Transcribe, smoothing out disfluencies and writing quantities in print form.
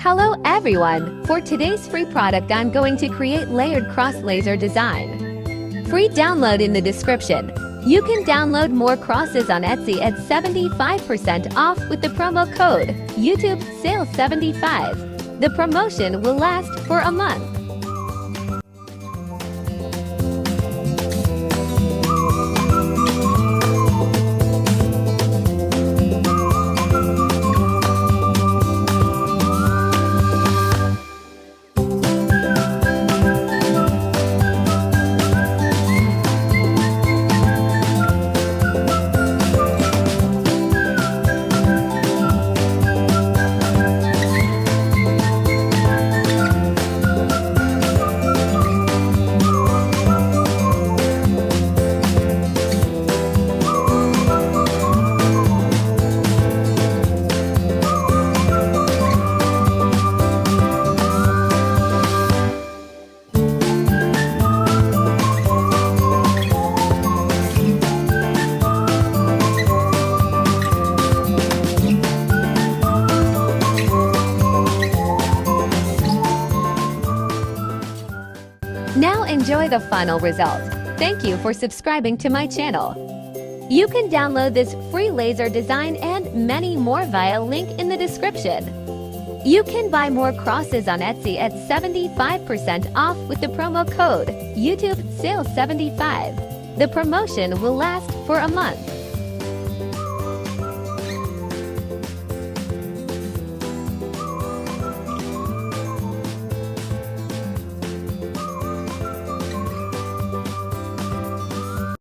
Hello everyone! For today's free product, I'm going to create layered cross laser design. Free download in the description. You can download more crosses on Etsy at 75% off with the promo code YouTube Sale 75. The promotion will last for a month. Now enjoy the final result. Thank you for subscribing to my channel. You can download this free laser design and many more via link in the description. You can buy more crosses on Etsy at 75% off with the promo code YouTube Sale 75. The promotion will last for a month.